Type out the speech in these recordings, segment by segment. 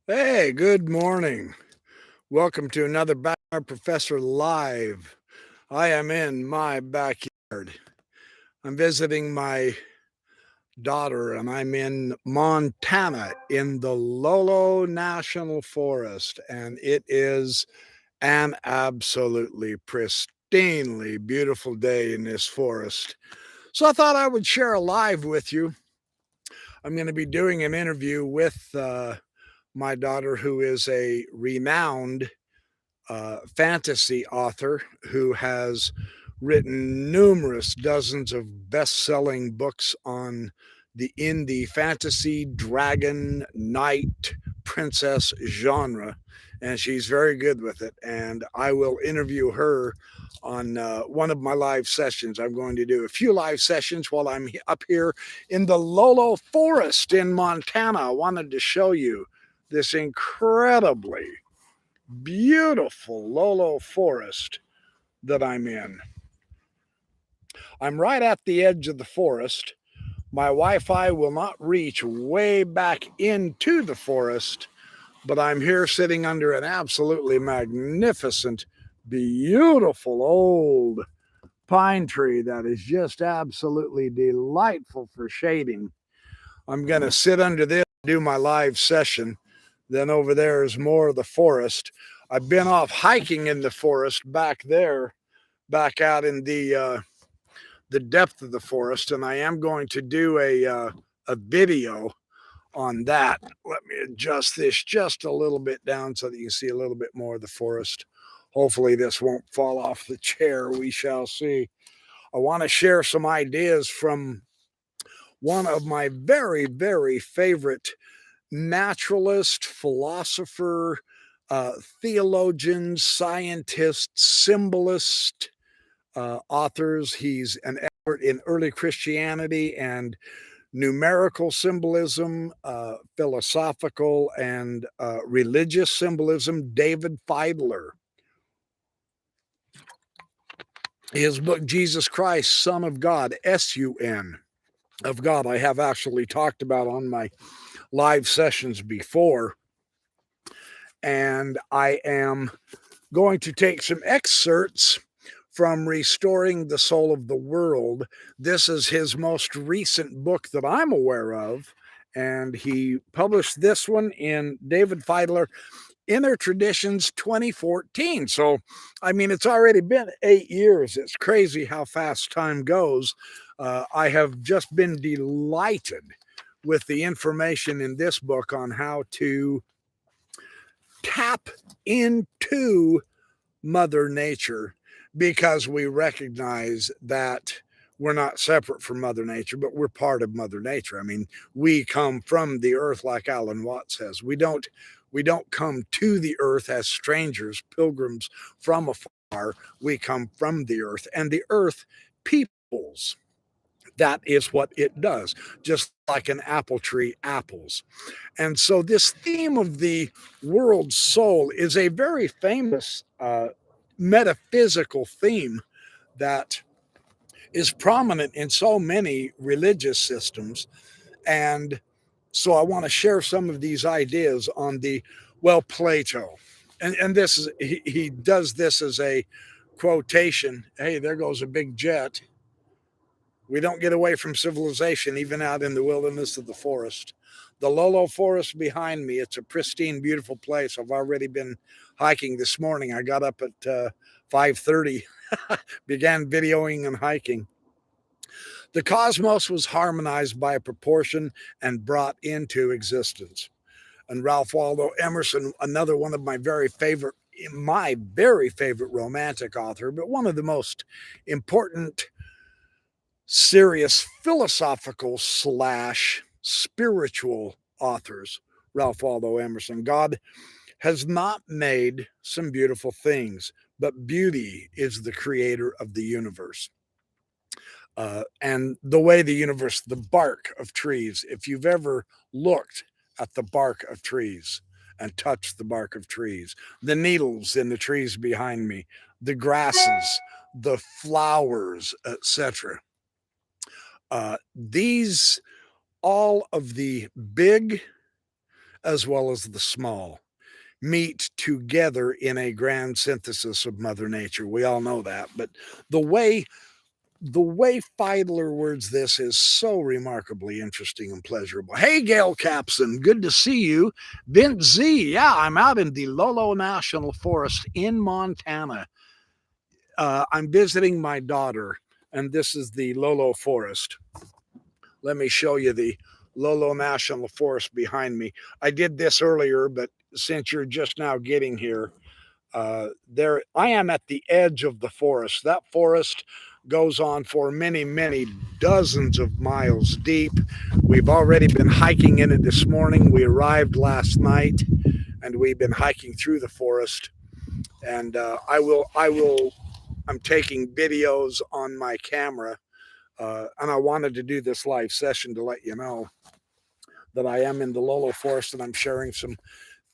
Hey, good morning. Welcome to another Backyard Professor Live. I am in my backyard. I'm visiting my daughter, and I'm in Montana in the Lolo National Forest, and it is an absolutely pristinely beautiful day in this forest. So I thought I would share a live with you. I'm going to be doing an interview with my daughter, who is a renowned fantasy author who has written numerous dozens of best-selling books on the indie fantasy, dragon, knight, princess genre, and she's very good with it. And I will interview her on one of my live sessions. I'm going to do a few live sessions while I'm up here in the Lolo Forest in Montana. I wanted to show you this incredibly beautiful Lolo forest that I'm in. I'm right at the edge of the forest. My Wi-Fi will not reach way back into the forest, but I'm here sitting under an absolutely magnificent, beautiful old pine tree that is just absolutely delightful for shading. I'm going to sit under this and do my live session. Then over there is more of the forest. I've been off hiking in the forest back there, back out in the depth of the forest, and I am going to do a video on that. Let me adjust this just a little bit down so that you can see a little bit more of the forest. Hopefully this won't fall off the chair. We shall see. I want to share some ideas from one of my very, very favorite naturalist, philosopher, theologian, scientist, symbolist authors. He's an expert in early Christianity and numerical symbolism, philosophical and religious symbolism. David Fideler. His book, Jesus Christ, Son of God, S-U-N, of God, I have actually talked about on my live sessions before. And I am going to take some excerpts from Restoring the Soul of the World. This is his most recent book that I'm aware of. And he published this one in David Fideler, Inner Traditions 2014. So, I mean, it's already been 8 years. It's crazy how fast time goes. I have just been delighted with the information in this book on how to tap into Mother Nature, because we recognize that we're not separate from Mother Nature, but we're part of Mother Nature. I mean, we come from the earth, like Alan Watts says. We don't come to the earth as strangers, pilgrims from afar. We come from the earth, and the earth peoples. That is what it does, just like an apple tree apples. And so, this theme of the world soul is a very famous metaphysical theme that is prominent in so many religious systems. And so, I want to share some of these ideas on Plato. And this is, he does this as a quotation. Hey, there goes a big jet. We don't get away from civilization, even out in the wilderness of the forest. The Lolo Forest behind me, it's a pristine, beautiful place. I've already been hiking this morning. I got up at 5:30, began videoing and hiking. The cosmos was harmonized by proportion and brought into existence. And Ralph Waldo Emerson, another one of my very favorite romantic author, but one of the most important serious philosophical slash spiritual authors, Ralph Waldo Emerson. God has not made some beautiful things, but beauty is the creator of the universe. And the way the universe, the bark of trees, if you've ever looked at the bark of trees and touched the bark of trees, the needles in the trees behind me, the grasses, the flowers, etc. These, all of the big as well as the small meet together in a grand synthesis of Mother Nature. We all know that, but the way the way Fideler words this is so remarkably interesting and pleasurable. Hey, Gail Capson, good to see you. Vince Z, yeah, I'm out in the Lolo National Forest in Montana. I'm visiting my daughter, and this is the Lolo Forest. Let me show you the Lolo National Forest behind me. I did this earlier, but since you're just now getting here, there I am at the edge of the forest. That forest goes on for many, many dozens of miles deep. We've already been hiking in it this morning. We arrived last night, and we've been hiking through the forest. And I'm taking videos on my camera, and I wanted to do this live session to let you know that I am in the Lolo Forest, and I'm sharing some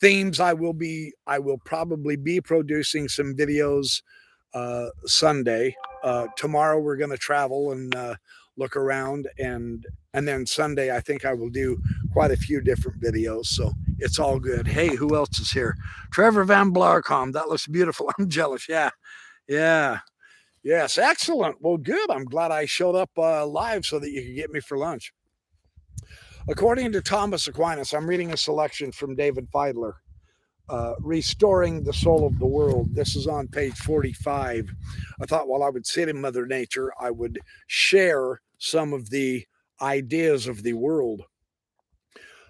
themes. I will probably be producing some videos Sunday. Tomorrow we're going to travel and look around, and then Sunday I think I will do quite a few different videos. So it's all good. Hey, who else is here? Trevor Van Blarcom. That looks beautiful. I'm jealous. Yeah, yeah. Yes, excellent. Well, good. I'm glad I showed up live so that you could get me for lunch. According to Thomas Aquinas, I'm reading a selection from David Fideler, Restoring the Soul of the World. This is on page 45. I thought while I would sit in Mother Nature, I would share some of the ideas of the world.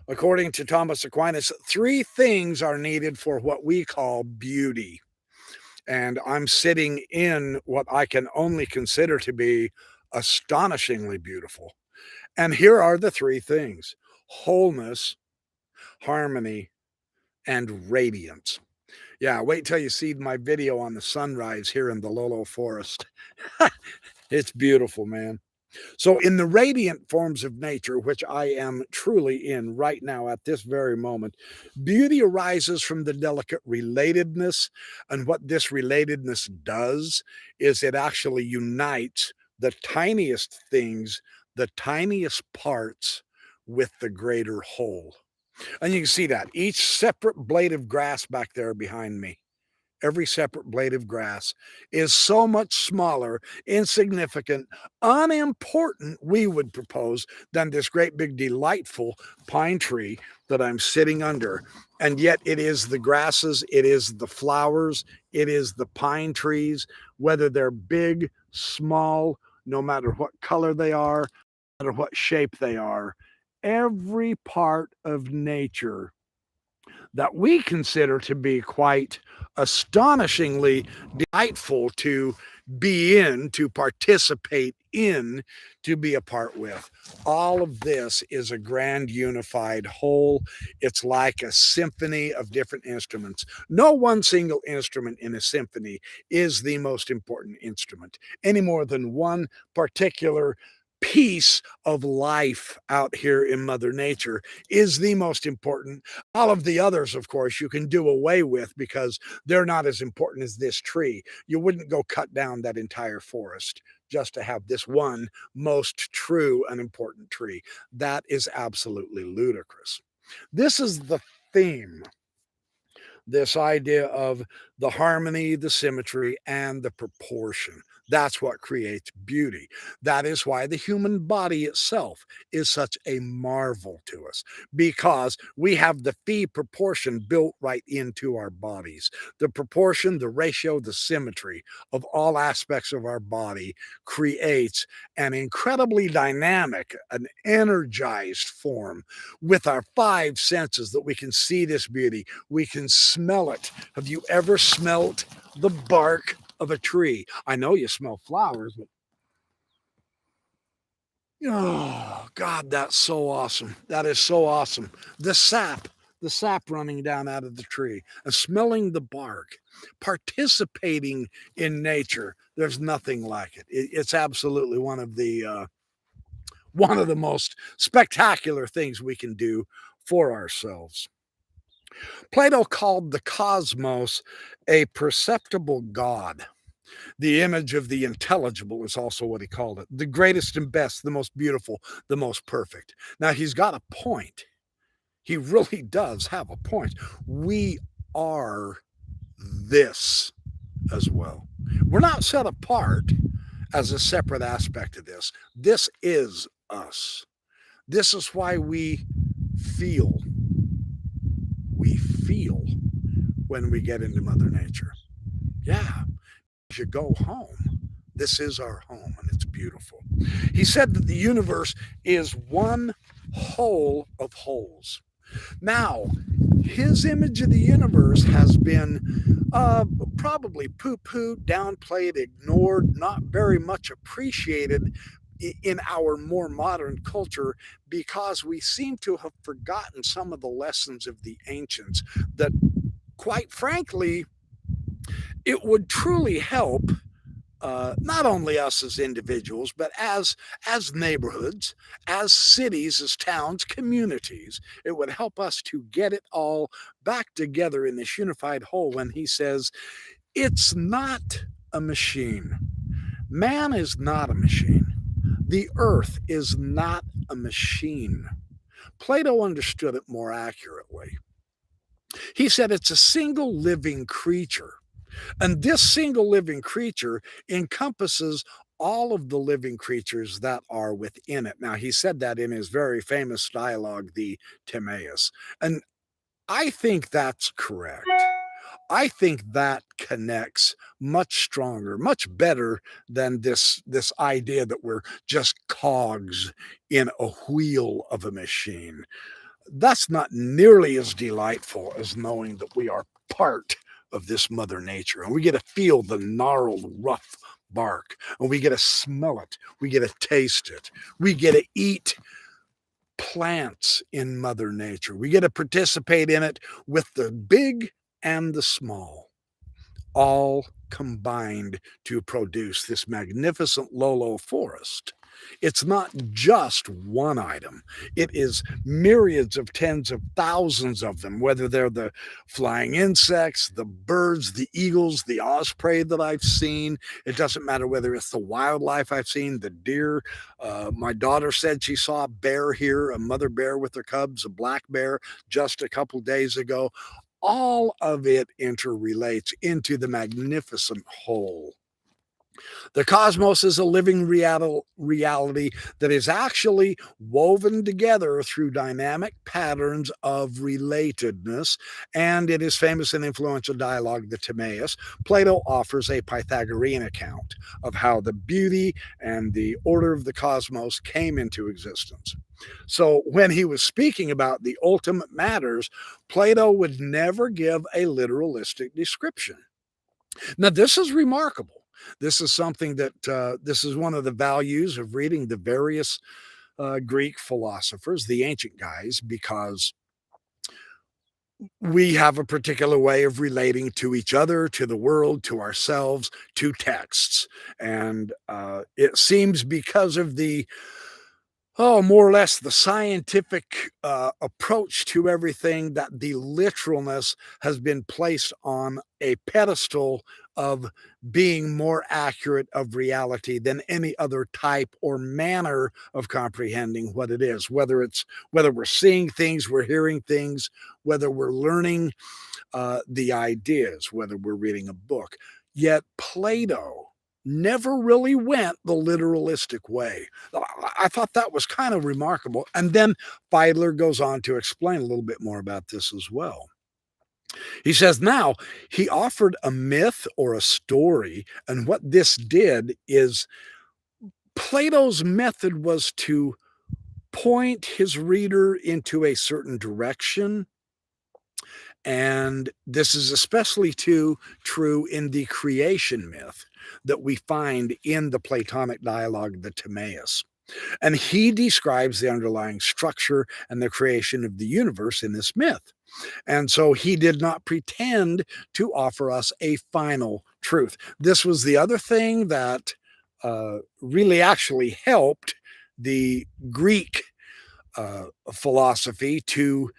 According to Thomas Aquinas, three things are needed for what we call beauty. And I'm sitting in what I can only consider to be astonishingly beautiful. And here are the three things: wholeness, harmony, and radiance. Yeah, wait till you see my video on the sunrise here in the Lolo Forest. It's beautiful, man. So, in the radiant forms of nature, which I am truly in right now at this very moment, beauty arises from the delicate relatedness. And what this relatedness does is it actually unites the tiniest things, the tiniest parts with the greater whole. And you can see that each separate blade of grass back there behind me, every separate blade of grass is so much smaller, insignificant, unimportant, we would propose, than this great big delightful pine tree that I'm sitting under. And yet it is the grasses, it is the flowers, it is the pine trees, whether they're big, small, no matter what color they are, no matter what shape they are, every part of nature that we consider to be quite astonishingly delightful to be in, to participate in, to be a part with. All of this is a grand unified whole. It's like a symphony of different instruments. No one single instrument in a symphony is the most important instrument, any more than one particular piece of life out here in Mother Nature is the most important. All of the others, of course, you can do away with because they're not as important as this tree. You wouldn't go cut down that entire forest just to have this one most true and important tree. That is absolutely ludicrous. This is the theme, this idea of the harmony, the symmetry, and the proportion. That's what creates beauty. That is why the human body itself is such a marvel to us, because we have the phi proportion built right into our bodies. The proportion, the ratio, the symmetry of all aspects of our body creates an incredibly dynamic, an energized form with our five senses that we can see this beauty. We can smell it. Have you ever smelt the bark of a tree? I know you smell flowers, but oh, God, that's so awesome. That is so awesome. The sap running down out of the tree and smelling the bark, participating in nature. There's nothing like it. It's absolutely one of the most spectacular things we can do for ourselves. Plato called the cosmos a perceptible God. The image of the intelligible is also what he called it. The greatest and best, the most beautiful, the most perfect. Now, he's got a point. He really does have a point. We are this as well. We're not set apart as a separate aspect of this. This is us. This is why we feel. We feel when we get into Mother Nature. Yeah, as you go home, this is our home and it's beautiful. He said that the universe is one whole of wholes. Now, his image of the universe has been probably poo-pooed, downplayed, ignored, not very much appreciated in our more modern culture because we seem to have forgotten some of the lessons of the ancients that, quite frankly, it would truly help not only us as individuals, but as neighborhoods, as cities, as towns, communities. It would help us to get it all back together in this unified whole when he says, it's not a machine. Man is not a machine. The earth is not a machine. Plato understood it more accurately. He said it's a single living creature. And this single living creature encompasses all of the living creatures that are within it. Now, he said that in his very famous dialogue, the Timaeus. And I think that's correct. I think that connects much stronger, much better than this idea that we're just cogs in a wheel of a machine. That's not nearly as delightful as knowing that we are part of this Mother Nature and we get to feel the gnarled, rough bark and we get to smell it, we get to taste it, we get to eat plants in Mother Nature, we get to participate in it with the big and the small, all combined to produce this magnificent Lolo forest. It's not just one item. It is myriads of tens of thousands of them, whether they're the flying insects, the birds, the eagles, the osprey that I've seen. It doesn't matter whether it's the wildlife I've seen, the deer. My daughter said she saw a bear here, a mother bear with her cubs, a black bear, just a couple days ago. All of it interrelates into the magnificent whole. The cosmos is a living reality that is actually woven together through dynamic patterns of relatedness. And in his famous and influential dialogue, the Timaeus, Plato offers a Pythagorean account of how the beauty and the order of the cosmos came into existence. So when he was speaking about the ultimate matters, Plato would never give a literalistic description. Now, this is remarkable. This is something that this is one of the values of reading the various Greek philosophers, the ancient guys, because we have a particular way of relating to each other, to the world, to ourselves, to texts. And it seems because of the more or less the scientific approach to everything that the literalness has been placed on a pedestal of being more accurate of reality than any other type or manner of comprehending what it is, whether we're seeing things, we're hearing things, whether we're learning the ideas, whether we're reading a book. Yet Plato never really went the literalistic way. I thought that was kind of remarkable. And then Fideler goes on to explain a little bit more about this as well. He says, now he offered a myth or a story, and what this did is Plato's method was to point his reader into a certain direction. And this is especially true in the creation myth that we find in the Platonic dialogue, the Timaeus. And he describes the underlying structure and the creation of the universe in this myth. And so he did not pretend to offer us a final truth. This was the other thing that really actually helped the Greek philosophy to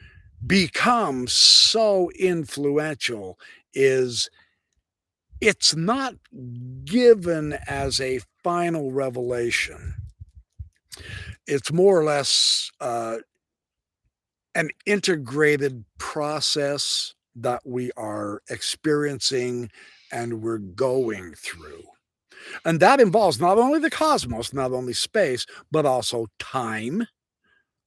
become so influential is it's not given as a final revelation. It's more or less an integrated process that we are experiencing and we're going through. And that involves not only the cosmos, not only space, but also time,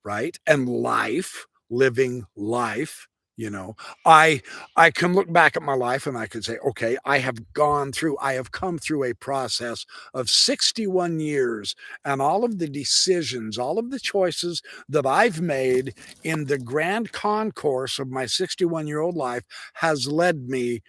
right? And life, living life, you know. I I can look back at my life and I could say, okay, I have come through a process of 61 years, and all of the decisions, all of the choices that I've made in the grand concourse of my 61-year-old life has led me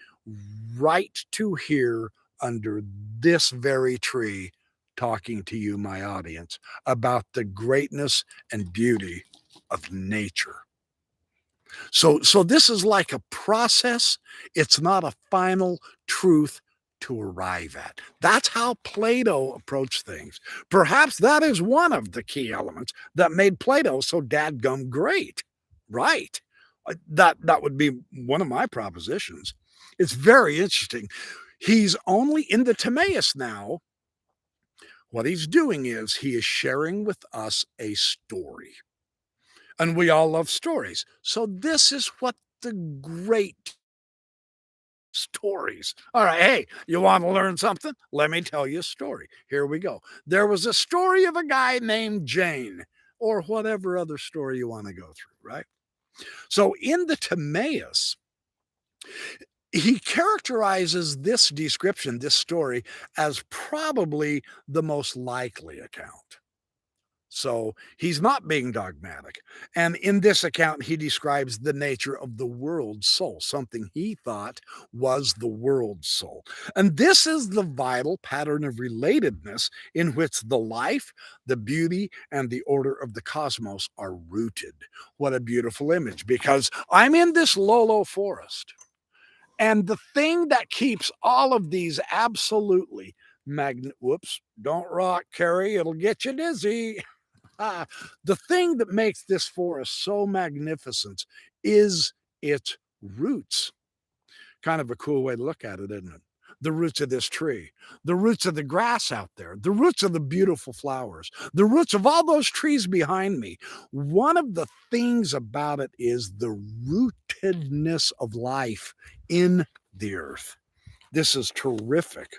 right to here under this very tree talking to you, my audience, about the greatness and beauty of nature. So this is like a process. It's not a final truth to arrive at. That's how Plato approached things. Perhaps that is one of the key elements that made Plato so dadgum great. Right. That would be one of my propositions. It's very interesting. He's only in the Timaeus now. What he's doing is he is sharing with us a story. And we all love stories. So this is what the great stories. All right, hey, you want to learn something? Let me tell you a story. Here we go. There was a story of a guy named Jane, or whatever other story you want to go through, right? So in the Timaeus, he characterizes this description, this story, as probably the most likely account. So he's not being dogmatic. And in this account, he describes the nature of the world soul, something he thought was the world soul. And this is the vital pattern of relatedness in which the life, the beauty, and the order of the cosmos are rooted. What a beautiful image, because I'm in this Lolo forest. And the thing that keeps all of these absolutely whoops, don't rock, Carrie, it'll get you dizzy. The thing that makes this forest so magnificent is its roots. Kind of a cool way to look at it, isn't it? The roots of this tree, the roots of the grass out there, the roots of the beautiful flowers, the roots of all those trees behind me. One of the things about it is the rootedness of life in the earth. This is terrific.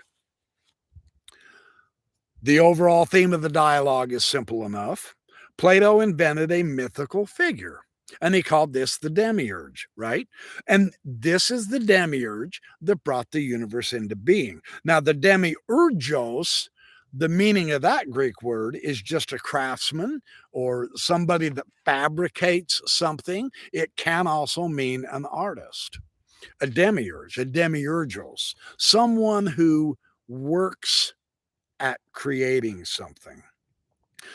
The overall theme of the dialogue is simple enough. Plato invented a mythical figure, and he called this the demiurge, right? And this is the demiurge that brought the universe into being. Now, the demiurgos, the meaning of that Greek word is just a craftsman or somebody that fabricates something. It can also mean an artist, a demiurge, a demiurgos, someone who works at creating something.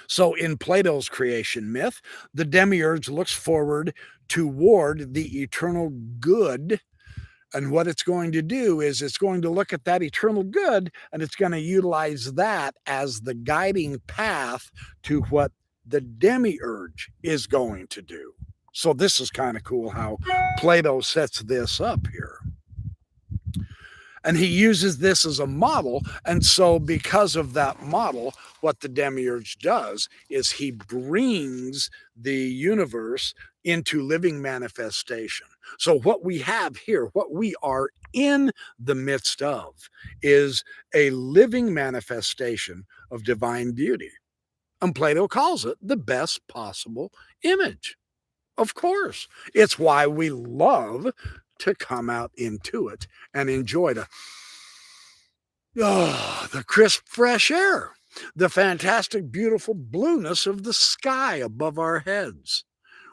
So in Plato's creation myth, the demiurge looks forward toward the eternal good. And what it's going to do is it's going to look at that eternal good and it's going to utilize that as the guiding path to what the demiurge is going to do. So this is kind of cool how Plato sets this up here. And he uses this as a model. And so, because of that model, what the demiurge does is he brings the universe into living manifestation. So, what we have here, what we are in the midst of, is a living manifestation of divine beauty. And Plato calls it the best possible image. Of course, it's why we love to come out into it and enjoy the crisp, fresh air, the fantastic, beautiful blueness of the sky above our heads.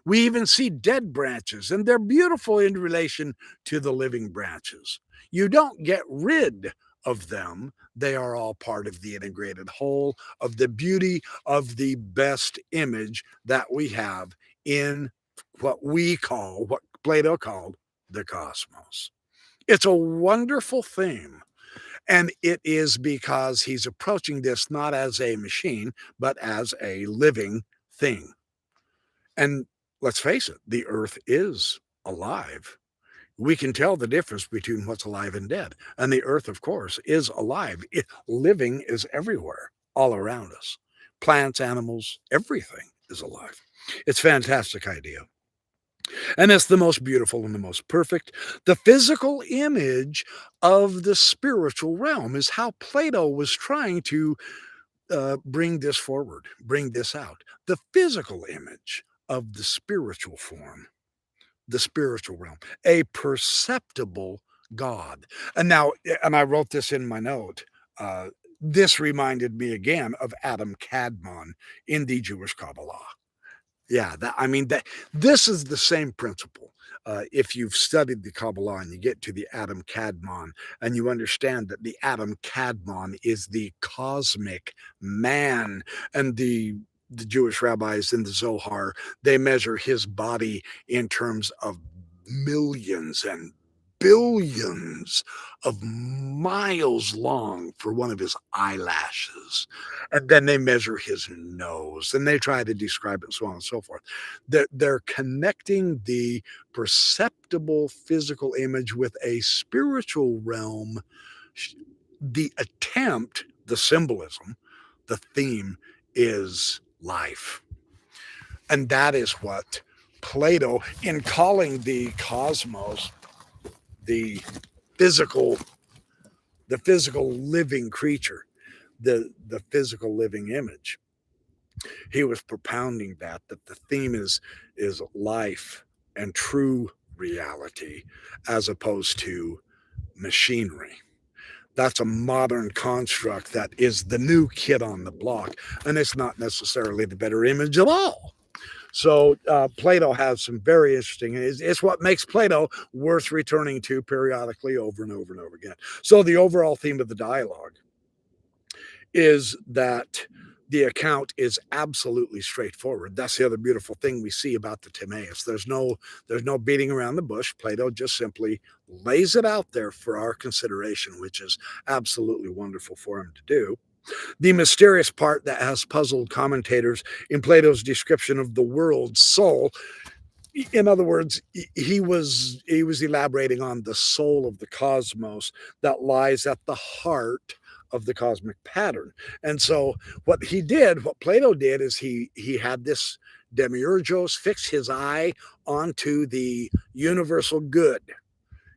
We even see dead branches, and they're beautiful in relation to the living branches. You don't get rid of them. They are all part of the integrated whole of the beauty of the best image that we have in what Plato called the cosmos. It's a wonderful theme. And it is because he's approaching this not as a machine, but as a living thing. And let's face it, the earth is alive. We can tell the difference between what's alive and dead. And the earth, of course, is alive. Living is everywhere, all around us. Plants, animals, everything is alive. It's a fantastic idea. And it's the most beautiful and the most perfect. The physical image of the spiritual realm is how Plato was trying to bring this forward, bring this out. The physical image of the spiritual form, the spiritual realm, a perceptible God. And now, and I wrote this in my note. This reminded me again of Adam Kadmon in the Jewish Kabbalah. Yeah, that I mean that this is the same principle. If you've studied the Kabbalah and you get to the Adam Kadmon and you understand that the Adam Kadmon is the cosmic man, and the Jewish rabbis in the Zohar, they measure his body in terms of millions and billions of miles long for one of his eyelashes. And then they measure his nose and they try to describe it, so on and so forth. They're connecting the perceptible physical image with a spiritual realm. The attempt, the symbolism, the theme is life. And that is what Plato, in calling the cosmos the physical, the physical living creature, the physical living image, he was propounding that the theme is life and true reality as opposed to machinery. That's a modern construct that is the new kid on the block, and it's not necessarily the better image at all. So Plato has some very interesting. It's what makes Plato worth returning to periodically over and over and over again. So the overall theme of the dialogue is that the account is absolutely straightforward. That's the other beautiful thing we see about the Timaeus. There's no beating around the bush. Plato just simply lays it out there for our consideration, which is absolutely wonderful for him to do. The mysterious part that has puzzled commentators in Plato's description of the world's soul. In other words, he was elaborating on the soul of the cosmos that lies at the heart of the cosmic pattern. And so what Plato did is he had this demiurgos fix his eye onto the universal good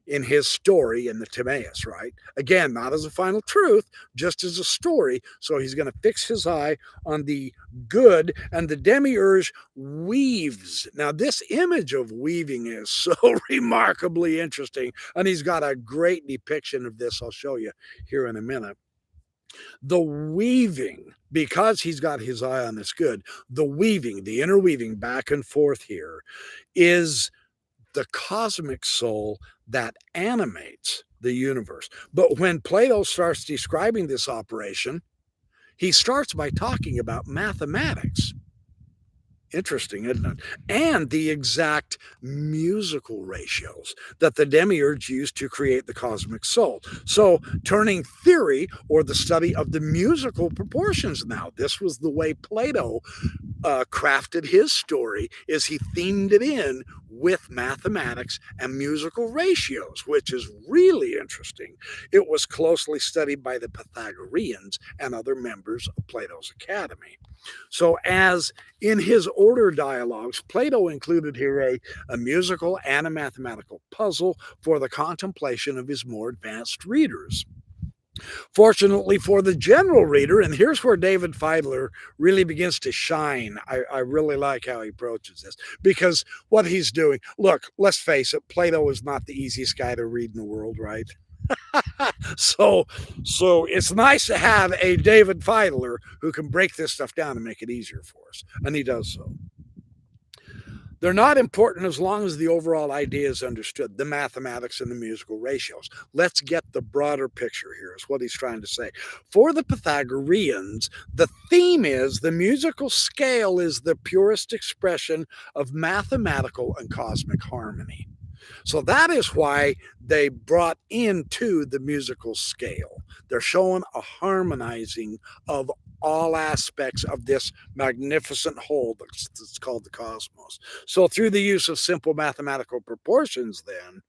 in his story in the Timaeus, right? Again, not as a final truth, just as a story. So he's going to fix his eye on the good, and the demiurge weaves. Now, this image of weaving is so remarkably interesting, and he's got a great depiction of this. I'll show you here in a minute. The weaving, because he's got his eye on this good, the weaving, the interweaving back and forth here is the cosmic soul that animates the universe. But when Plato starts describing this operation, he starts by talking about mathematics. Interesting, isn't it? And the exact musical ratios that the demiurge used to create the cosmic soul. So, turning theory or the study of the musical proportions. Now, this was the way Plato crafted his story, is he themed it in with mathematics and musical ratios, which is really interesting. It was closely studied by the Pythagoreans and other members of Plato's academy. So, as in his order dialogues, Plato included here a musical and a mathematical puzzle for the contemplation of his more advanced readers. Fortunately for the general reader, and here's where David Fideler really begins to shine. I really like how he approaches this, because what he's doing, look, let's face it, Plato is not the easiest guy to read in the world, right? so it's nice to have a David Fideler who can break this stuff down and make it easier for us, and he does so. They're not important as long as the overall idea is understood, the mathematics and the musical ratios. Let's get the broader picture here, is what he's trying to say. For the Pythagoreans, the theme is the musical scale is the purest expression of mathematical and cosmic harmony. So that is why they brought into the musical scale. They're showing a harmonizing of all aspects of this magnificent whole that's called the cosmos. So through the use of simple mathematical proportions, then,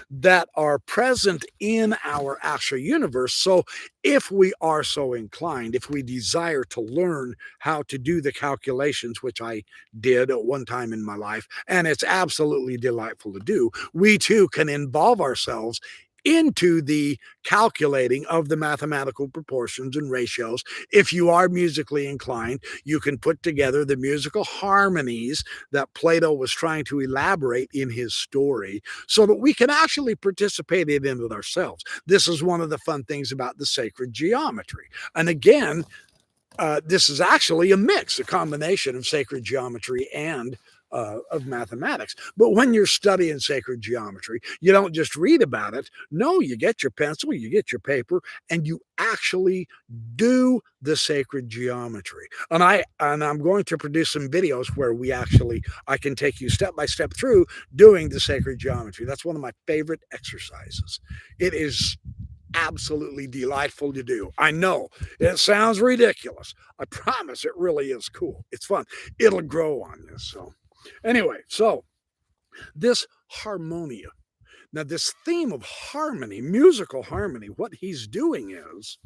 that are present in our actual universe. So, if we are so inclined, if we desire to learn how to do the calculations, which I did at one time in my life, and it's absolutely delightful to do, we too can involve ourselves into the calculating of the mathematical proportions and ratios. If you are musically inclined, you can put together the musical harmonies that Plato was trying to elaborate in his story so that we can actually participate in it ourselves. This is one of the fun things about the sacred geometry. And again, this is actually a mix, a combination of sacred geometry and of mathematics. But when you're studying sacred geometry, you don't just read about it. No, you get your pencil, you get your paper, and you actually do the sacred geometry. And I'm going to produce some videos where I can take you step by step through doing the sacred geometry. That's one of my favorite exercises. It is absolutely delightful to do. I know it sounds ridiculous. I promise it really is cool. It's fun. It'll grow on you. So, anyway, so this harmonia. Now, this theme of harmony, musical harmony, what he's doing is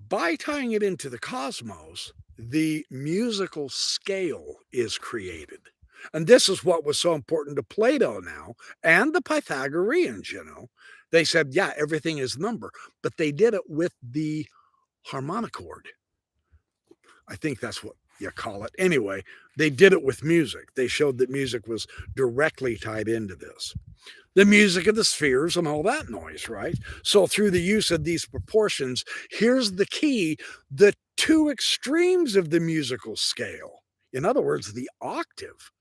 by tying it into the cosmos, the musical scale is created. And this is what was so important to Plato now and the Pythagoreans, They said, yeah, everything is number, but they did it with the harmonichord. I think that's what you call it. Anyway, they did it with music. They showed that music was directly tied into this. The music of the spheres and all that noise, right? So through the use of these proportions, here's the key, the two extremes of the musical scale. In other words, the octave,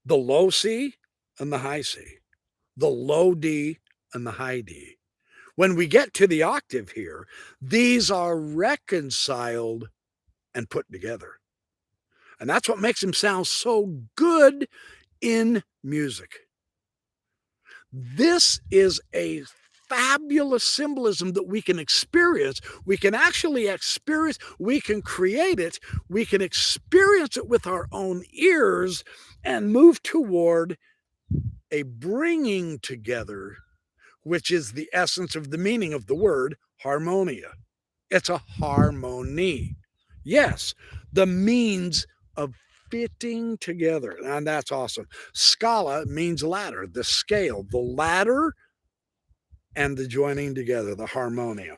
the low C and the high C, the low D and the high D. When we get to the octave here, these are reconciled and put together. And that's what makes them sound so good in music. This is a fabulous symbolism that we can experience. We can actually experience, we can create it, we can experience it with our own ears and move toward a bringing together, which is the essence of the meaning of the word harmonia. It's a harmony. Yes, the means of fitting together. And that's awesome. Scala means ladder, the scale, the ladder and the joining together, the harmonia.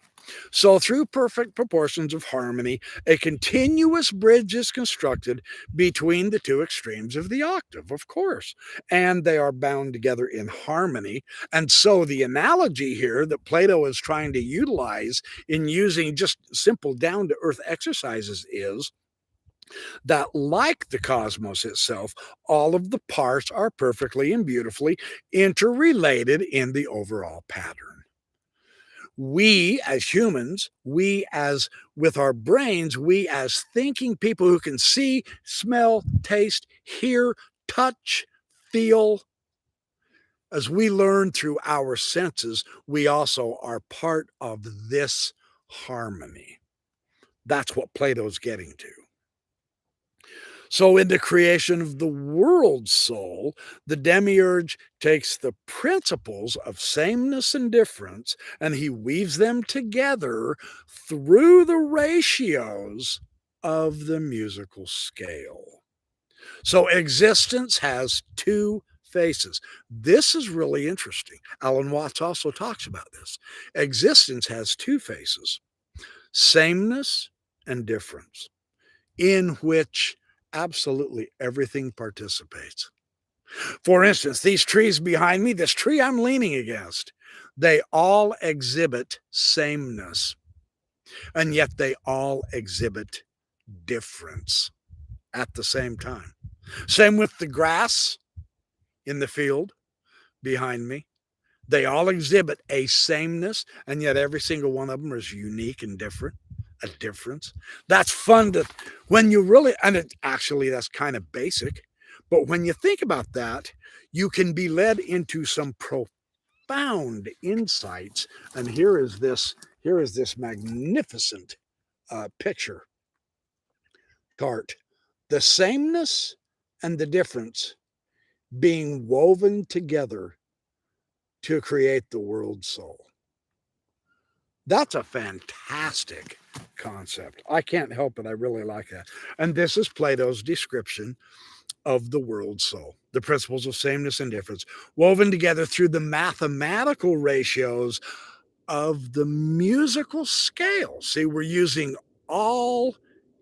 So through perfect proportions of harmony, a continuous bridge is constructed between the two extremes of the octave, of course, and they are bound together in harmony. And so the analogy here that Plato is trying to utilize in using just simple down-to-earth exercises is that, like the cosmos itself, all of the parts are perfectly and beautifully interrelated in the overall pattern. We as humans, we as with our brains, we as thinking people who can see, smell, taste, hear, touch, feel, as we learn through our senses, we also are part of this harmony. That's what Plato's getting to. So in the creation of the world soul, the demiurge takes the principles of sameness and difference and he weaves them together through the ratios of the musical scale. So existence has two faces. This is really interesting. Alan Watts also talks about this. Existence has two faces, sameness and difference, in which absolutely everything participates. For instance, these trees behind me, this tree I'm leaning against, they all exhibit sameness, and yet they all exhibit difference at the same time. Same with the grass in the field behind me. They all exhibit a sameness, and yet every single one of them is unique and different. A difference. That's fun to, when you really, and it actually, that's kind of basic, but when you think about that, you can be led into some profound insights. And here is this Here is this magnificent picture chart. The sameness and the difference being woven together to create the world soul. That's a fantastic concept. I can't help it. I really like that. And this is Plato's description of the world soul, the principles of sameness and difference, woven together through the mathematical ratios of the musical scale. See, we're using all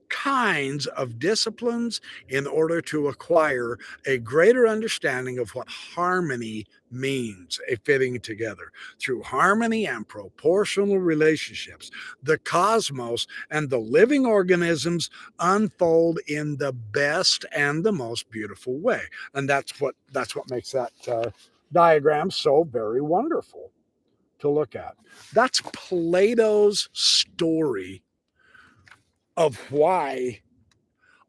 kinds of disciplines in order to acquire a greater understanding of what harmony means, a fitting together. Through harmony and proportional relationships, the cosmos and the living organisms unfold in the best and the most beautiful way. And that's what makes that diagram so very wonderful to look at. That's Plato's story of why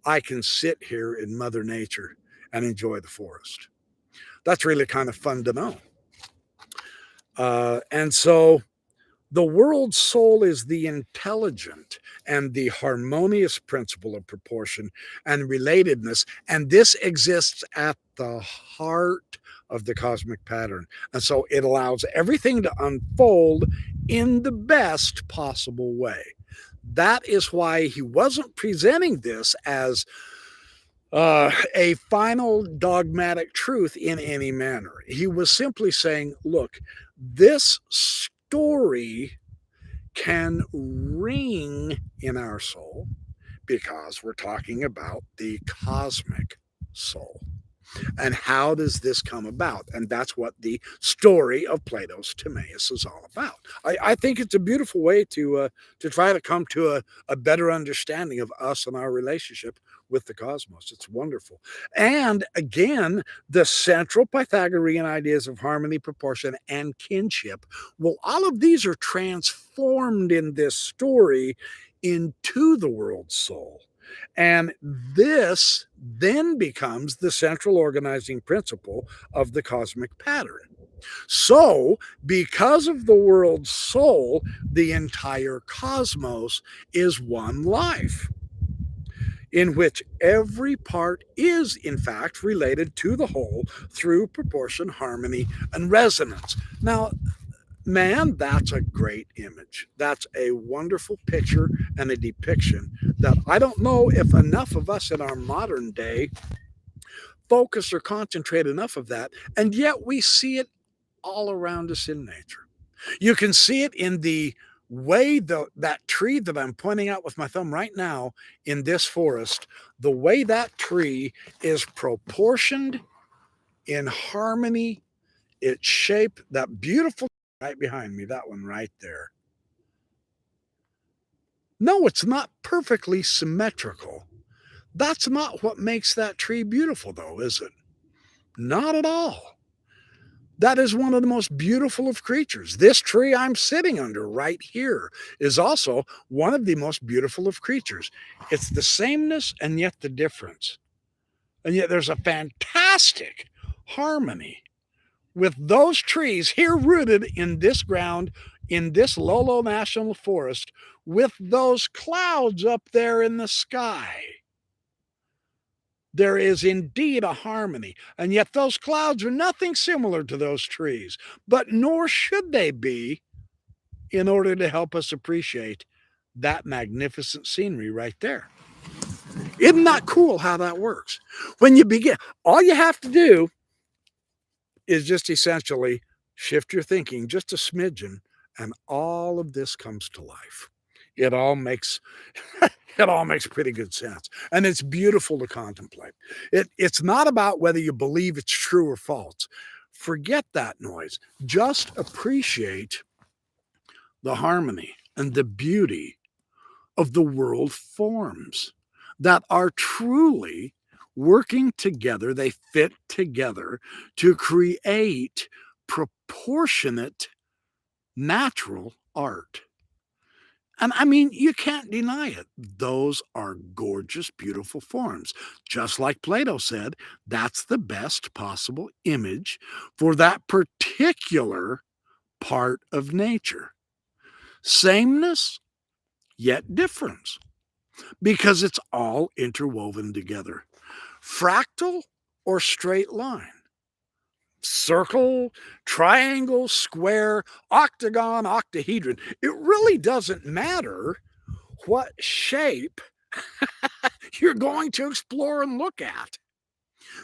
I can sit here in Mother Nature and enjoy the forest. That's really kind of fun to know. And so the world soul is the intelligent and the harmonious principle of proportion and relatedness. And this exists at the heart of the cosmic pattern. And so it allows everything to unfold in the best possible way. That is why he wasn't presenting this as a final dogmatic truth in any manner. He was simply saying, look, this story can ring in our soul because we're talking about the cosmic soul. And how does this come about? And that's what the story of Plato's Timaeus is all about. I think it's a beautiful way to try to come to a better understanding of us and our relationship with the cosmos. It's wonderful. And again, the central Pythagorean ideas of harmony, proportion, and kinship, well, all of these are transformed in this story into the world soul. And this then becomes the central organizing principle of the cosmic pattern. So, because of the world soul, the entire cosmos is one life, in which every part is, in fact, related to the whole through proportion, harmony, and resonance. Now, man, that's a great image. That's a wonderful picture and a depiction that I don't know if enough of us in our modern day focus or concentrate enough of that, and yet we see it all around us in nature. You can see it in the way that tree that I'm pointing out with my thumb right now in this forest, the way that tree is proportioned in harmony, its shape, that beautiful right behind me, that one right there. No, it's not perfectly symmetrical. That's not what makes that tree beautiful, though, is it? Not at all. That is one of the most beautiful of creatures. This tree I'm sitting under right here is also one of the most beautiful of creatures. It's the sameness and yet the difference. And yet there's a fantastic harmony with those trees here rooted in this ground, in this Lolo National Forest, with those clouds up there in the sky. There is indeed a harmony, and yet those clouds are nothing similar to those trees, but nor should they be in order to help us appreciate that magnificent scenery right there. Isn't that cool how that works? When you begin, all you have to do is just essentially shift your thinking just a smidgen, and all of this comes to life. It all makes it all makes pretty good sense, and it's beautiful to contemplate. It's not about whether you believe it's true or false. Forget that noise. Just appreciate the harmony and the beauty of the world forms that are truly working together. They fit together to create proportionate natural art. And I mean, you can't deny it. Those are gorgeous, beautiful forms. Just like Plato said, that's the best possible image for that particular part of nature. Sameness, yet difference, because it's all interwoven together. Fractal or straight line, circle, triangle, square, octagon, octahedron. It really doesn't matter what shape you're going to explore and look at.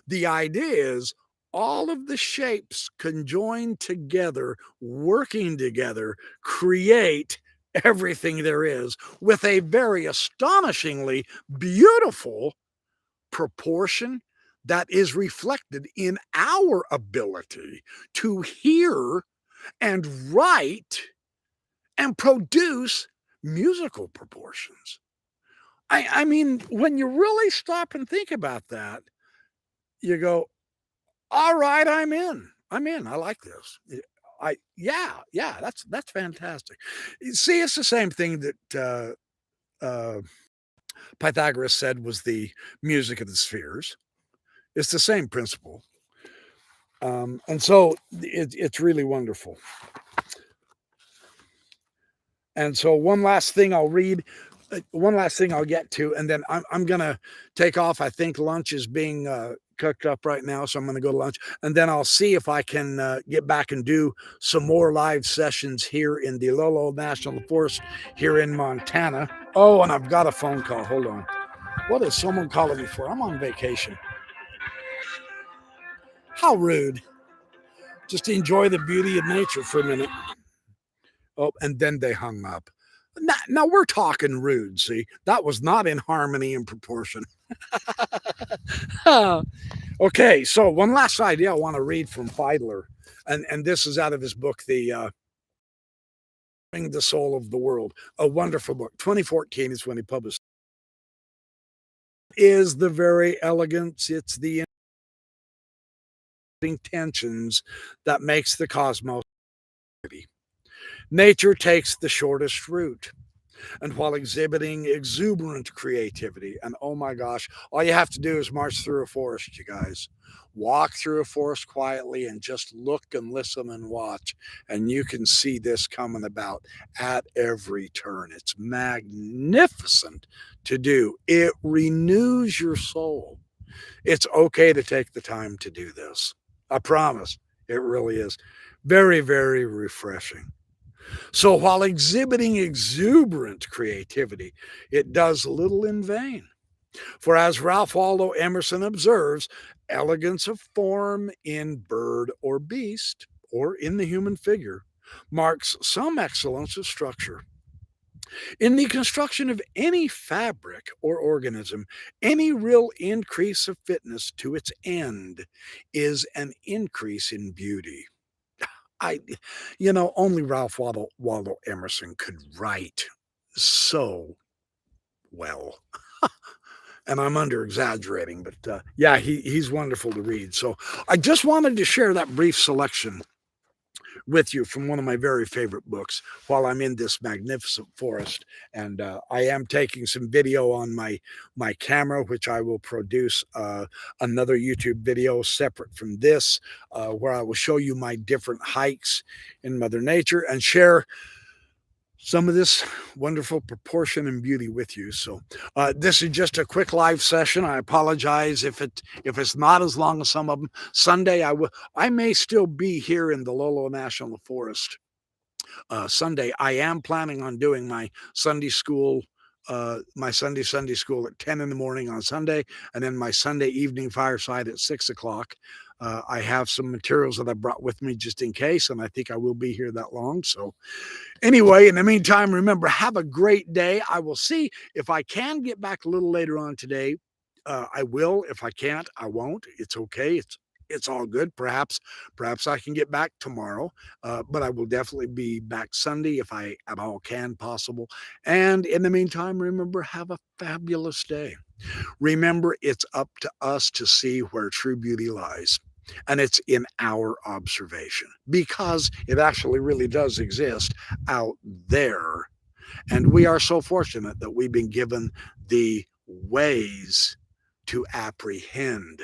The idea is all of the shapes conjoined together, working together, create everything there is with a very astonishingly beautiful proportion that is reflected in our ability to hear and write and produce musical proportions. I mean, when you really stop and think about that, you go, all right, I'm in. I'm in. I like this. Yeah, that's fantastic. See, it's the same thing that Pythagoras said was the music of the spheres. It's the same principle. And so it's really wonderful. And so one last thing I'll read, one last thing I'll get to, and then I'm going to take off. I think lunch is being cooked up right now, so I'm going to go to lunch. And then I'll see if I can get back and do some more live sessions here in the Lolo National Forest here in Montana. Oh, and I've got a phone call. Hold on. What is someone calling me for? I'm on vacation. How rude. Just enjoy the beauty of nature for a minute. Oh, and then they hung up. Now we're talking rude, see? That was not in harmony and proportion. Okay, so one last idea I want to read from Fideler, and this is out of his book, The Soul of the World, a wonderful book. 2014 is when he published it. Is the very elegance, it's the tensions that makes the cosmos. Nature takes the shortest route. And while exhibiting exuberant creativity, and oh my gosh, all you have to do is march through a forest, you guys. Walk through a forest quietly and just look and listen and watch, and you can see this coming about at every turn. It's magnificent to do. It renews your soul. It's okay to take the time to do this. I promise. It really is. Very, very refreshing. So while exhibiting exuberant creativity, it does little in vain. For as Ralph Waldo Emerson observes, elegance of form in bird or beast, or in the human figure, marks some excellence of structure. In the construction of any fabric or organism, any real increase of fitness to its end is an increase in beauty. I, only Ralph Waldo Emerson could write so well. And I'm under exaggerating, but yeah, he's wonderful to read. So I just wanted to share that brief selection with you from one of my very favorite books while I'm in this magnificent forest. And I am taking some video on my camera, which I will produce another YouTube video separate from this, where I will show you my different hikes in Mother Nature and share some of this wonderful proportion and beauty with you. So this is just a quick live session. I apologize if it's not as long as some of them. Sunday I may still be here in the Lolo National Forest. Sunday I am planning on doing my Sunday school. My Sunday school at 10 in the morning on Sunday, and then my Sunday evening fireside at 6 o'clock. I have some materials that I brought with me just in case, and I think I will be here that long. So anyway, in the meantime, remember, have a great day. I will see if I can get back a little later on today. I will. If I can't, I won't. It's okay. It's all good. Perhaps I can get back tomorrow, but I will definitely be back Sunday if I at all can possible. And in the meantime, remember, have a fabulous day. Remember, it's up to us to see where true beauty lies. And it's in our observation, because it actually really does exist out there. And we are so fortunate that we've been given the ways to apprehend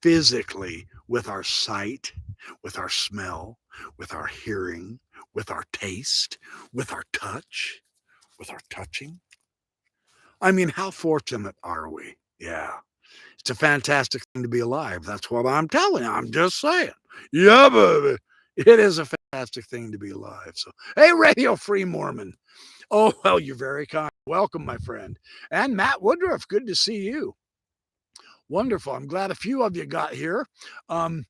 physically with our sight, with our smell, with our hearing, with our taste, with our touch, with our touching. I mean, how fortunate are we? Yeah. It's a fantastic thing to be alive. That's what I'm telling you. I'm just saying. Yeah, baby. It is a fantastic thing to be alive. So, hey, Radio Free Mormon. Oh, well, you're very kind. Welcome, my friend. And Matt Woodruff, good to see you. Wonderful. I'm glad a few of you got here. In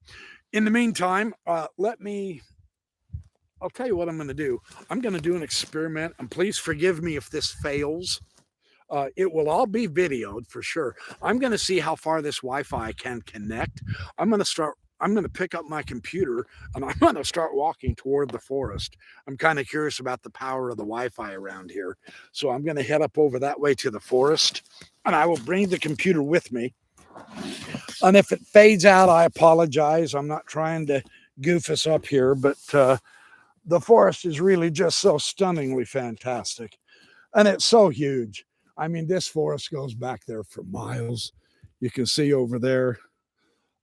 the meantime, I'll tell you what I'm going to do. I'm going to do an experiment, and please forgive me if this fails. It will all be videoed for sure. I'm going to see how far this Wi-Fi can connect. I'm going to pick up my computer and I'm going to start walking toward the forest. I'm kind of curious about the power of the Wi-Fi around here. So I'm going to head up over that way to the forest and I will bring the computer with me. And if it fades out, I apologize. I'm not trying to goof us up here, but the forest is really just so stunningly fantastic. And it's so huge. I mean, this forest goes back there for miles. You can see over there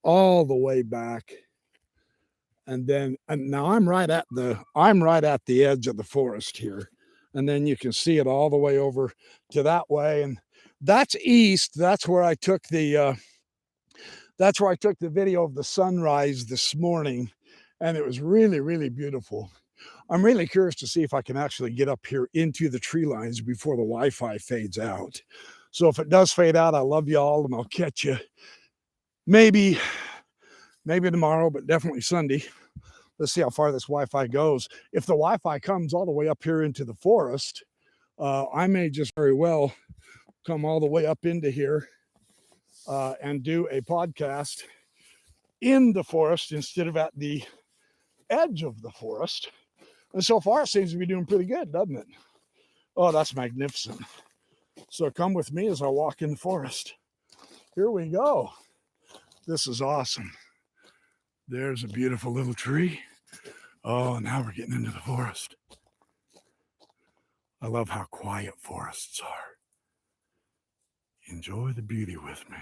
all the way back. And now I'm right at the edge of the forest here. And then you can see it all the way over to that way. And that's east. That's where I took the video of the sunrise this morning. And it was really, really beautiful. I'm really curious to see if I can actually get up here into the tree lines before the Wi-Fi fades out. So if it does fade out, I love you all and I'll catch you maybe tomorrow, but definitely Sunday. Let's see how far this Wi-Fi goes. If the Wi-Fi comes all the way up here into the forest, I may just very well come all the way up into here and do a podcast in the forest instead of at the edge of the forest. And so far, it seems to be doing pretty good, doesn't it? Oh, that's magnificent. So come with me as I walk in the forest. Here we go. This is awesome. There's a beautiful little tree. Oh, now we're getting into the forest. I love how quiet forests are. Enjoy the beauty with me.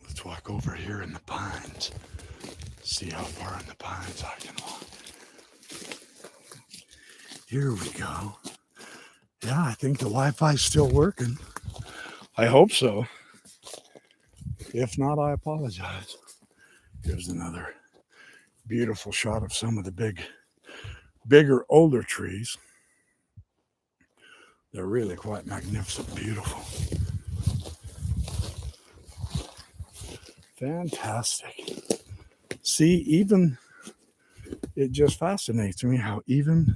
Let's walk over here in the pines. See how far in the pines I can walk. Here we go. Yeah, I think the Wi-Fi's still working. I hope so. If not, I apologize. Here's another beautiful shot of some of the bigger, older trees. They're really quite magnificent, beautiful. Fantastic. See, it just fascinates me how even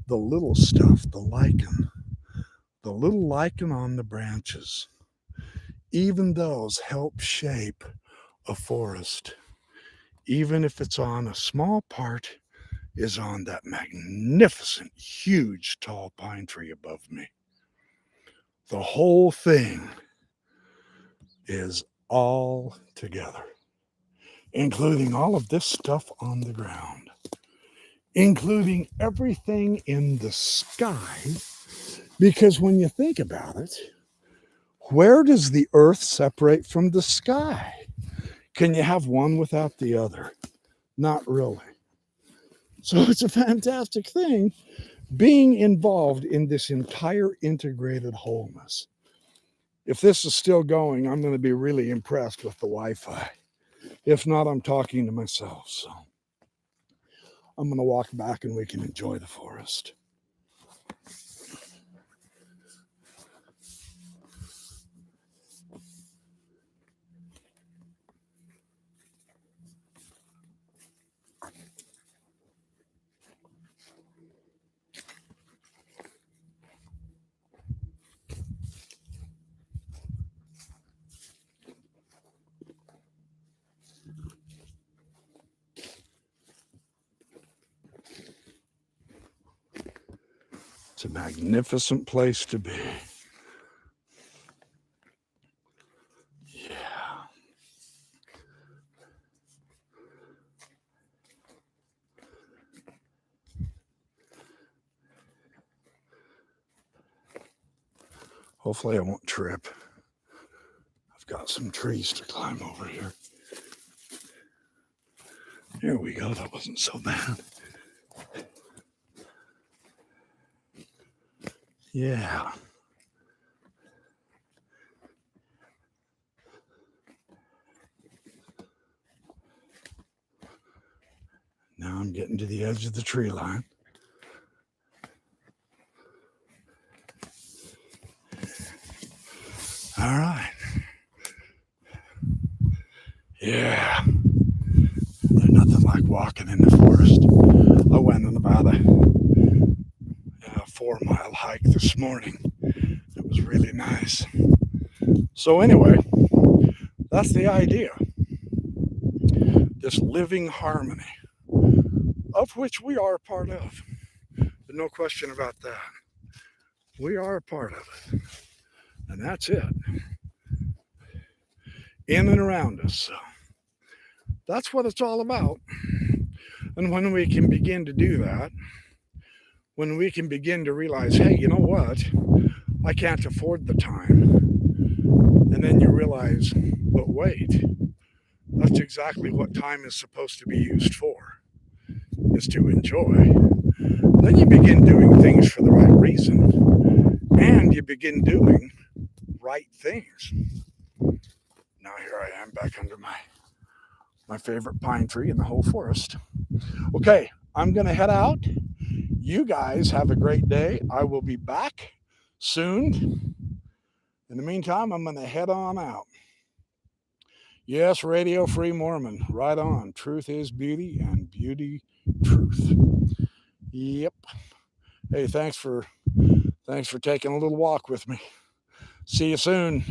the little stuff, the little lichen on the branches, even those help shape a forest. Even if it's on a small part, is on that magnificent, huge, tall pine tree above me. The whole thing is all together, including all of this stuff on the ground, including everything in the sky. Because when you think about it, where does the earth separate from the sky? Can you have one without the other? Not really. So it's a fantastic thing being involved in this entire integrated wholeness. If this is still going, I'm going to be really impressed with the Wi-Fi. If not, I'm talking to myself. So I'm going to walk back and we can enjoy the forest. It's a magnificent place to be. Hopefully I won't trip. I've got some trees to climb over here. Here we go. That wasn't so bad. Yeah. Now I'm getting to the edge of the tree line. All right. Yeah. There's nothing like walking in the forest. I went on about a 4-mile hike this morning. It was really nice. So anyway, that's the idea. This living harmony, of which we are a part of. There's no question about that. We are a part of it. And that's it. In and around us. So that's what it's all about. And when we can begin to do that, when we can begin to realize, hey, you know what? I can't afford the time. And then you realize, but wait, that's exactly what time is supposed to be used for, is to enjoy. Then you begin doing things for the right reason. And you begin doing right things. Now here I am back under my favorite pine tree in the whole forest. Okay, I'm going to head out. You guys have a great day. I will be back soon. In the meantime, I'm going to head on out. Yes, Radio Free Mormon. Right on. Truth is beauty and beauty truth. Yep. Hey, thanks for taking a little walk with me. See you soon.